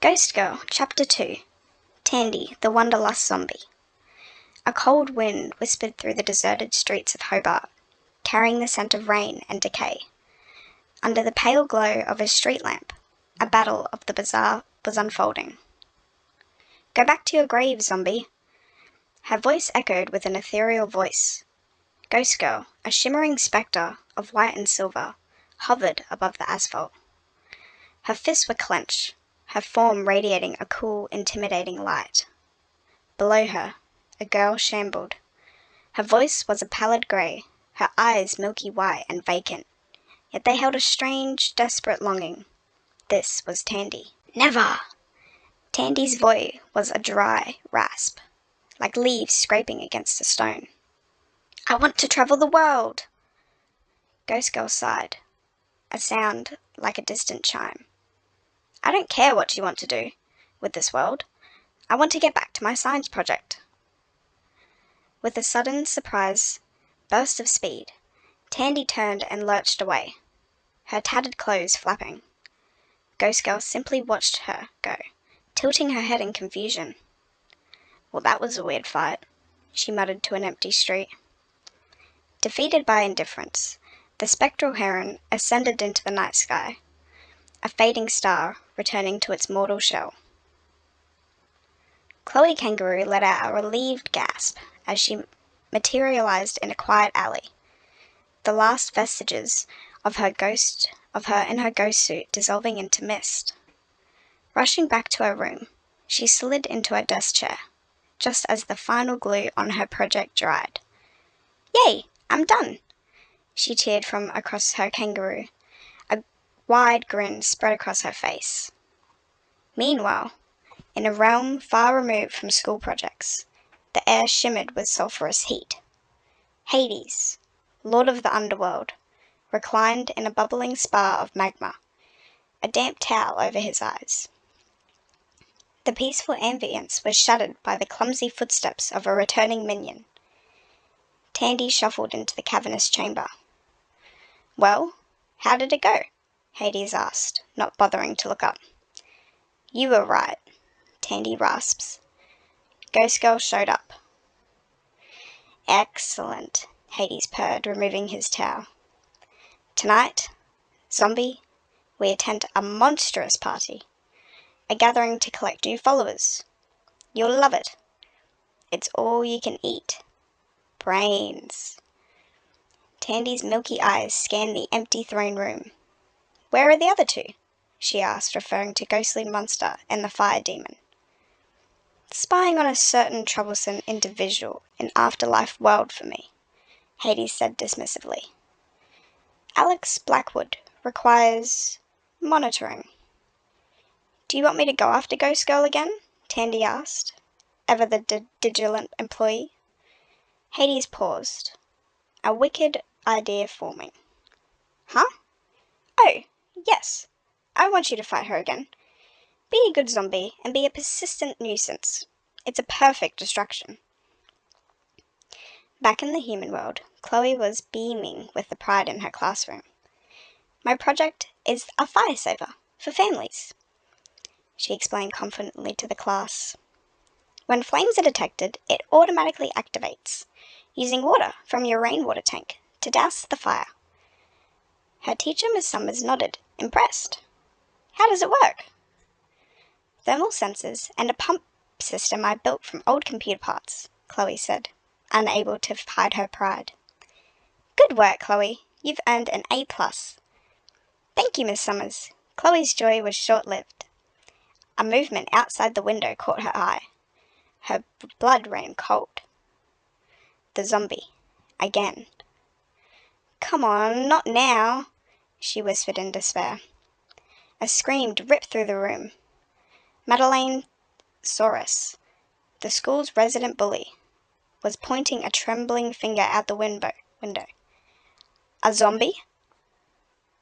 Ghost Girl, Chapter 2. Tandy, the Wanderlust Zombie. A cold wind whispered through the deserted streets of Hobart, carrying the scent of rain and decay. Under the pale glow of a street lamp, a battle of the bizarre was unfolding. "Go back to your grave, zombie!" Her voice echoed with an ethereal voice. Ghost Girl, a shimmering spectre of white and silver, hovered above the asphalt. Her fists were clenched, her form radiating a cool, intimidating light. Below her, a girl shambled. Her voice was a pallid grey, her eyes milky white and vacant, yet they held a strange, desperate longing. This was Tandy. "Never!" Tandy's voice was a dry rasp, like leaves scraping against a stone. "I want to travel the world!" Ghost Girl sighed, a sound like a distant chime. "I don't care what you want to do with this world. I want to get back to my science project." With a sudden, surprise burst of speed, Tandy turned and lurched away, her tattered clothes flapping. Ghost Girl simply watched her go, tilting her head in confusion. "Well, that was a weird fight," she muttered to an empty street. Defeated by indifference, the spectral heron ascended into the night sky, a fading star returning to its mortal shell. Chloe Kangaroo let out a relieved gasp as she materialized in a quiet alley, the last vestiges of her in her ghost suit dissolving into mist. Rushing back to her room, she slid into her desk chair, just as the final glue on her project dried. "Yay! I'm done!" she cheered from across her kangaroo, a wide grin spread across her face. Meanwhile, in a realm far removed from school projects, the air shimmered with sulphurous heat. Hades, lord of the underworld, reclined in a bubbling spa of magma, a damp towel over his eyes. The peaceful ambience was shattered by the clumsy footsteps of a returning minion. Tandy shuffled into the cavernous chamber. "Well, how did it go?" Hades asked, not bothering to look up. "You were right," Tandy rasps. Ghost Girl showed up. "Excellent," Hades purred, removing his towel. "Tonight, zombie, we attend a monstrous party, a gathering to collect new followers. You'll love it. It's all you can eat. Brains." Tandy's milky eyes scanned the empty throne room. "Where are the other two?" she asked, referring to ghostly monster and the fire demon. "Spying on a certain troublesome individual in afterlife world for me," Hades said dismissively. "Alex Blackwood requires monitoring." "Do you want me to go after Ghost Girl again?" Tandy asked, ever the vigilant employee. Hades paused, a wicked idea forming. "Huh? Oh, yes. I want you to fight her again. Be a good zombie and be a persistent nuisance. It's a perfect distraction." Back in the human world, Chloe was beaming with the pride in her classroom. "My project is a fire saver for families," she explained confidently to the class. "When flames are detected, it automatically activates, using water from your rainwater tank to douse the fire." Her teacher, Miss Summers, nodded, impressed. "How does it work?" "Thermal sensors and a pump system I built from old computer parts," Chloe said, unable to hide her pride. "Good work, Chloe. You've earned an A+. "Thank you, Miss Summers." Chloe's joy was short-lived. A movement outside the window caught her eye. Her blood ran cold. The zombie. Again. "Come on, not now," she whispered in despair. A scream ripped through the room. Madeleine Saurus, the school's resident bully, was pointing a trembling finger out the window. "A zombie?"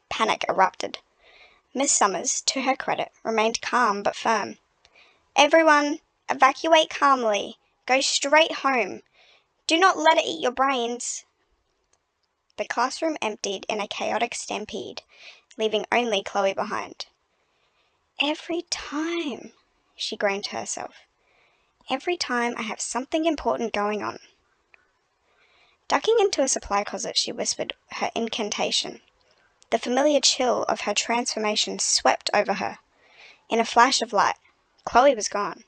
Panic erupted. Miss Summers, to her credit, remained calm but firm. "Everyone, evacuate calmly. Go straight home. Do not let it eat your brains." The classroom emptied in a chaotic stampede, leaving only Chloe behind. Every time, she groaned to herself. Every time I have something important going on. Ducking into a supply closet, she whispered her incantation. The familiar chill of her transformation swept over her. In a flash of light, Chloe was gone,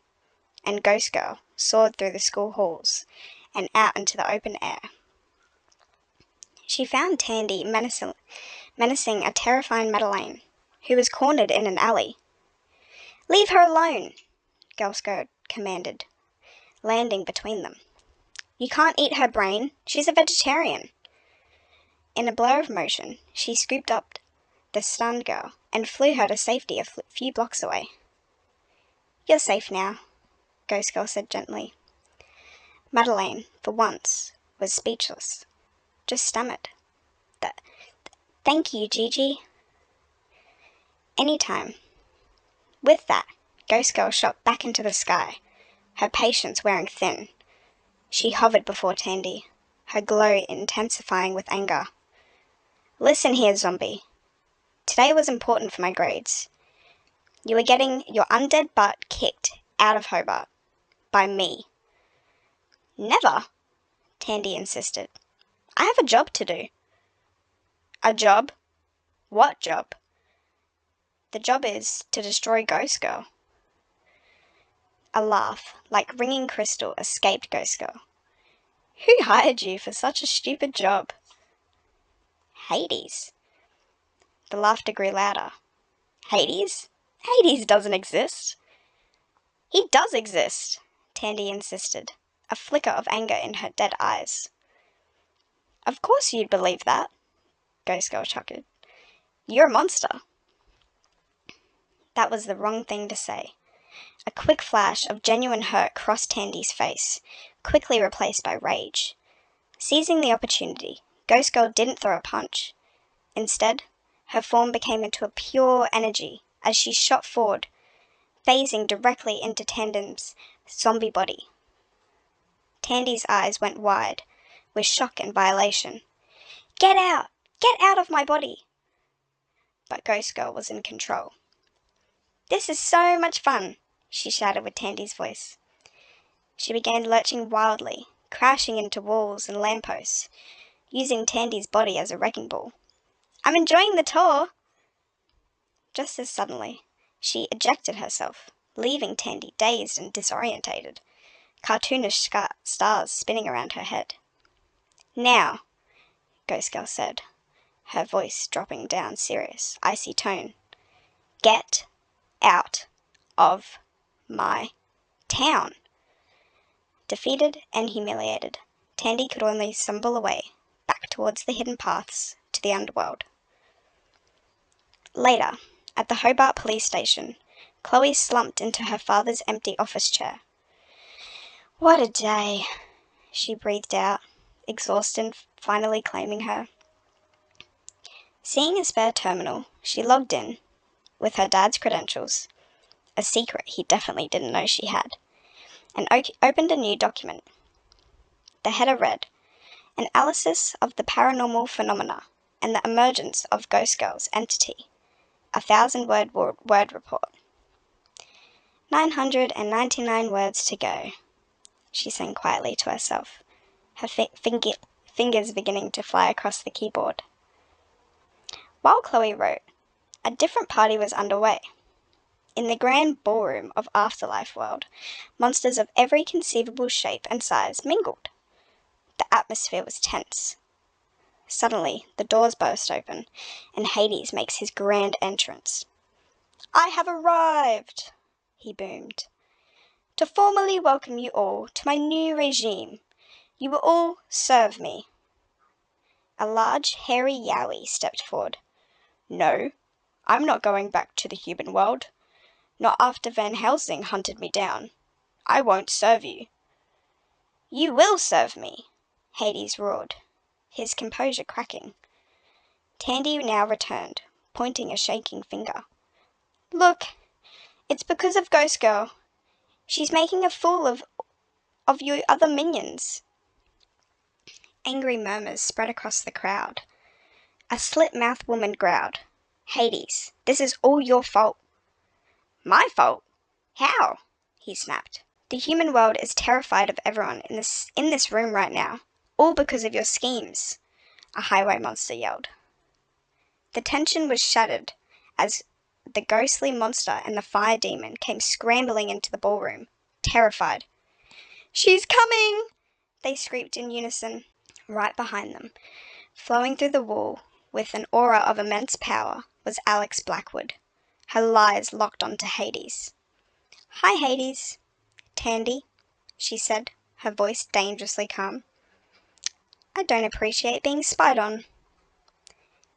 and Ghost Girl soared through the school halls and out into the open air. She found Tandy menacing a terrifying Madeleine, who was cornered in an alley. "Leave her alone," Ghost Girl commanded, landing between them. "You can't eat her brain. She's a vegetarian." In a blur of motion, she scooped up the stunned girl and flew her to safety a few blocks away. "You're safe now," Ghost Girl said gently. Madeleine, for once, was speechless, just stammered. "Thank you, Gigi." "Anytime." With that, Ghost Girl shot back into the sky, her patience wearing thin. She hovered before Tandy, her glow intensifying with anger. "Listen here, zombie. Today was important for my grades. You were getting your undead butt kicked out of Hobart. By me." "Never," Tandy insisted. "I have a job to do." "A job? What job?" "The job is to destroy Ghost Girl." A laugh, like ringing crystal, escaped Ghost Girl. "Who hired you for such a stupid job?" "Hades." The laughter grew louder. "Hades? Hades doesn't exist." "He does exist," Tandy insisted, a flicker of anger in her dead eyes. "Of course you'd believe that," Ghost Girl chuckled. "You're a monster." That was the wrong thing to say. A quick flash of genuine hurt crossed Tandy's face, quickly replaced by rage. Seizing the opportunity, Ghost Girl didn't throw a punch. Instead, her form became into a pure energy as she shot forward, phasing directly into Tandem's zombie body. Tandy's eyes went wide with shock and violation. "Get out! Get out of my body!" But Ghost Girl was in control. "This is so much fun," she shouted with Tandy's voice. She began lurching wildly, crashing into walls and lampposts, using Tandy's body as a wrecking ball. "I'm enjoying the tour!" Just as suddenly, she ejected herself, leaving Tandy dazed and disorientated, cartoonish stars spinning around her head. "Now," Ghost Girl said, her voice dropping down serious, icy tone, "get out of my town." Defeated and humiliated, Tandy could only stumble away, back towards the hidden paths to the underworld. Later, at the Hobart police station, Chloe slumped into her father's empty office chair. "What a day," she breathed out, exhaustion finally claiming her. Seeing a spare terminal, she logged in, with her dad's credentials, a secret he definitely didn't know she had, and opened a new document. The header read, "Analysis of the paranormal phenomena and the emergence of Ghost Girl's entity. 1,000-word report." 999 words to go, she sang quietly to herself, her fingers beginning to fly across the keyboard. While Chloe wrote, a different party was underway. In the grand ballroom of Afterlife World, monsters of every conceivable shape and size mingled. The atmosphere was tense. Suddenly, the doors burst open, and Hades makes his grand entrance. "I have arrived," he boomed, "to formally welcome you all to my new regime. You will all serve me." A large, hairy Yowie stepped forward. "No, I'm not going back to the human world. Not after Van Helsing hunted me down. I won't serve you." "You will serve me," Hades roared, his composure cracking. Tandy now returned, pointing a shaking finger. "Look, it's because of Ghost Girl. She's making a fool of you other minions." Angry murmurs spread across the crowd. A slit-mouthed woman growled, "Hades, this is all your fault." My fault? How? He snapped. The human world is terrified of everyone in this room right now, all because of your schemes, a highway monster yelled. The tension was shattered as the ghostly monster and the fire demon came scrambling into the ballroom, terrified. She's coming! They screamed in unison. Right behind them, flowing through the wall with an aura of immense power, was Alex Blackwood, her lies locked onto Hades. Hi, Hades. Tandy, she said, her voice dangerously calm. I don't appreciate being spied on.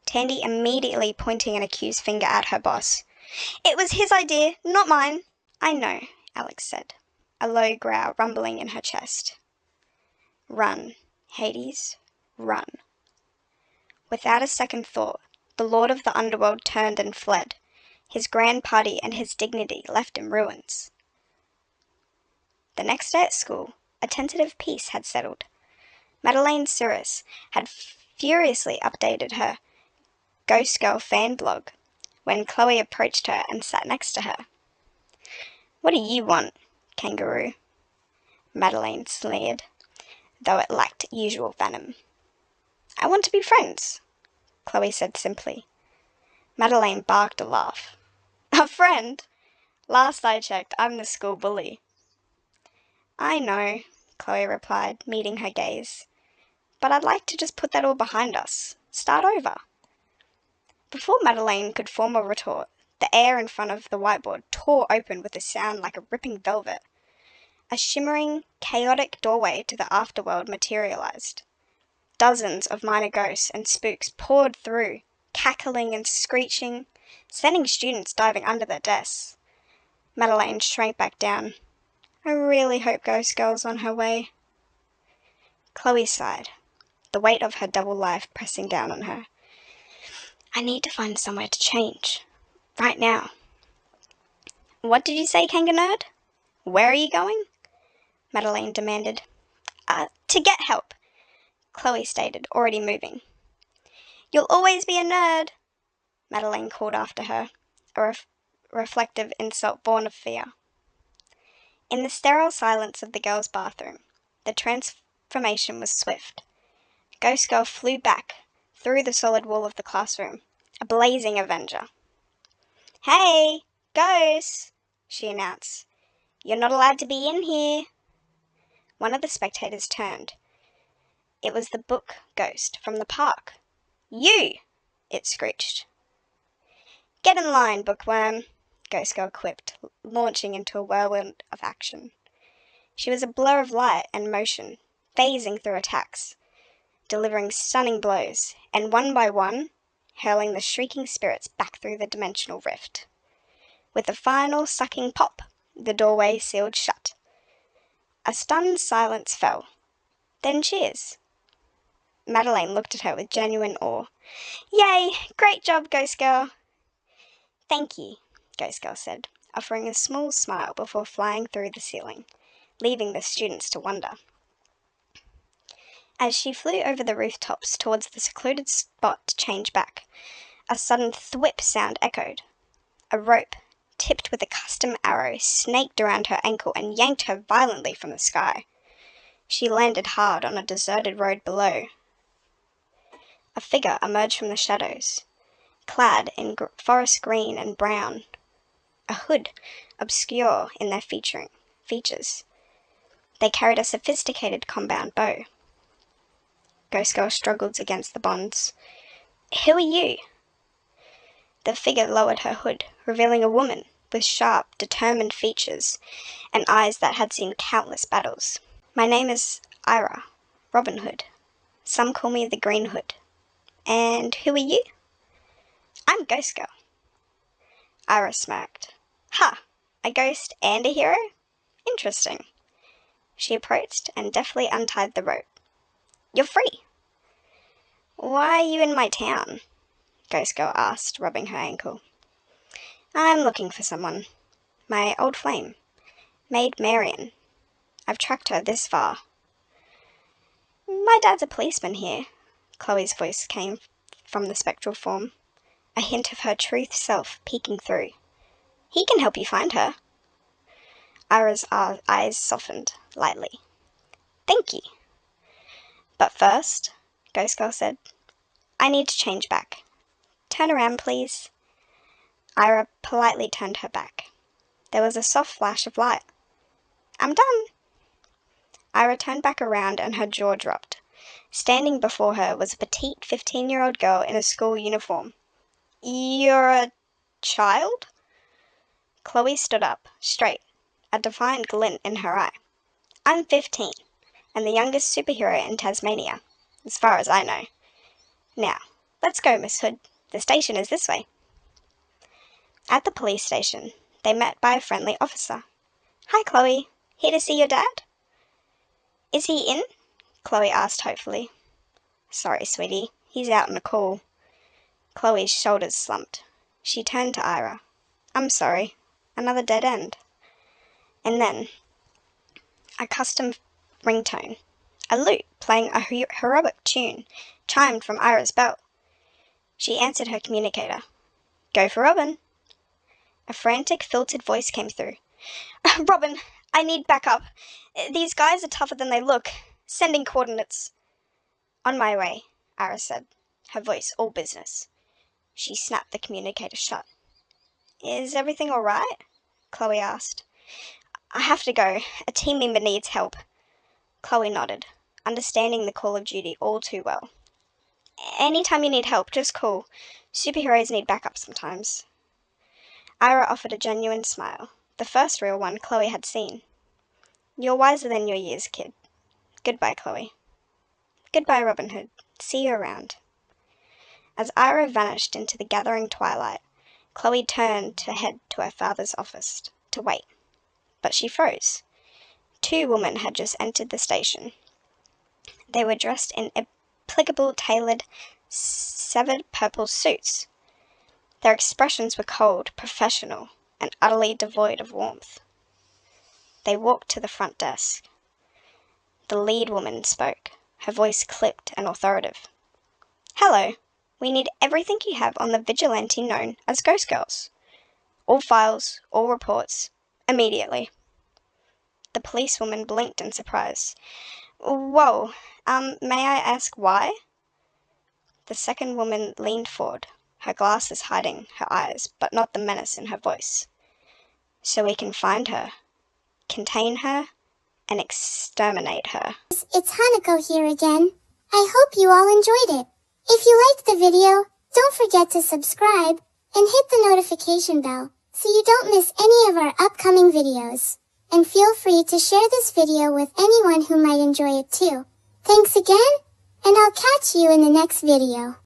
Tandy immediately pointing an accused finger at her boss. It was his idea, not mine. I know, Alex said, a low growl rumbling in her chest. Run, Hades, run. Without a second thought, the Lord of the Underworld turned and fled, his grand party and his dignity left in ruins. The next day at school, a tentative peace had settled. Madeleine Cyrus had furiously updated her Ghost Girl fan blog when Chloe approached her and sat next to her. What do you want, kangaroo? Madeleine sneered, though it lacked usual venom. I want to be friends, Chloe said simply. Madeleine barked a laugh. A friend? Last I checked, I'm the school bully. I know, Chloe replied, meeting her gaze. But I'd like to just put that all behind us. Start over. Before Madeleine could form a retort, the air in front of the whiteboard tore open with a sound like a ripping velvet. A shimmering, chaotic doorway to the afterworld materialized. Dozens of minor ghosts and spooks poured through, cackling and screeching, sending students diving under their desks. Madeleine shrank back down. I really hope Ghost Girl's on her way. Chloe sighed, the weight of her double life pressing down on her. I need to find somewhere to change. Right now. What did you say, Kanga Nerd? Where are you going? Madeleine demanded. To get help, Chloe stated, already moving. You'll always be a nerd, Madeleine called after her, a reflective insult born of fear. In the sterile silence of the girls' bathroom, the transformation was swift. Ghost Girl flew back through the solid wall of the classroom, a blazing avenger. Hey, Ghost, she announced. You're not allowed to be in here. One of the spectators turned. It was the book ghost from the park. You! It screeched. Get in line, bookworm, Ghost Girl quipped, launching into a whirlwind of action. She was a blur of light and motion, phasing through attacks, delivering stunning blows, and one by one, hurling the shrieking spirits back through the dimensional rift. With a final sucking pop, the doorway sealed shut. A stunned silence fell. Then cheers. Madeleine looked at her with genuine awe. Yay! Great job, Ghost Girl! Thank you, Ghost Girl said, offering a small smile before flying through the ceiling, leaving the students to wonder. As she flew over the rooftops towards the secluded spot to change back, a sudden thwip sound echoed. A rope, tipped with a custom arrow, snaked around her ankle and yanked her violently from the sky. She landed hard on a deserted road below. A figure emerged from the shadows, clad in forest green and brown, a hood obscure in their features. They carried a sophisticated compound bow. Ghost Girl struggled against the bonds. Who are you? The figure lowered her hood, revealing a woman with sharp, determined features and eyes that had seen countless battles. My name is Ira, Robin Hood. Some call me the Green Hood. And who are you? I'm Ghost Girl. Ira smirked. Ha! A ghost and a hero? Interesting. She approached and deftly untied the rope. You're free. Why are you in my town? Ghost Girl asked, rubbing her ankle. I'm looking for someone. My old flame, Maid Marian. I've tracked her this far. My dad's a policeman here, Chloe's voice came from the spectral form, a hint of her true self peeking through. He can help you find her. Ira's eyes softened lightly. Thank you. But first, Ghost Girl said, I need to change back. Turn around, please. Ira politely turned her back. There was a soft flash of light. I'm done. Ira turned back around and her jaw dropped. Standing before her was a petite 15-year-old girl in a school uniform. You're a child? Chloe stood up, straight, a defiant glint in her eye. I'm 15, and the youngest superhero in Tasmania, as far as I know. Now, let's go, Miss Hood. The station is this way. At the police station, they met by a friendly officer. Hi, Chloe. Here to see your dad? Is he in? Chloe asked hopefully. Sorry, sweetie. He's out on a call. Chloe's shoulders slumped. She turned to Ira. I'm sorry. Another dead end. And then, a custom ringtone, a lute playing a heroic tune, chimed from Ira's belt. She answered her communicator. Go for Robin. A frantic, filtered voice came through. Robin, I need backup. These guys are tougher than they look. Sending coordinates. On my way, Ira said, her voice all business. She snapped the communicator shut. Is everything all right? Chloe asked. I have to go. A team member needs help. Chloe nodded, understanding the call of duty all too well. Anytime you need help, just call. Superheroes need backup sometimes. Ira offered a genuine smile, the first real one Chloe had seen. You're wiser than your years, kid. Goodbye, Chloe. Goodbye, Robin Hood. See you around. As Ira vanished into the gathering twilight, Chloe turned to head to her father's office to wait. But she froze. Two women had just entered the station. They were dressed in applicable tailored, severed purple suits. Their expressions were cold, professional, and utterly devoid of warmth. They walked to the front desk. The lead woman spoke, her voice clipped and authoritative. Hello. We need everything you have on the vigilante known as Ghost Girls. All files, all reports, immediately. The policewoman blinked in surprise. Whoa, may I ask why? The second woman leaned forward, her glasses hiding her eyes, but not the menace in her voice. So we can find her, contain her, and exterminate her. It's Hanako here again. I hope you all enjoyed it. If you liked the video, don't forget to subscribe and hit the notification bell so you don't miss any of our upcoming videos. And feel free to share this video with anyone who might enjoy it too. Thanks again, and I'll catch you in the next video.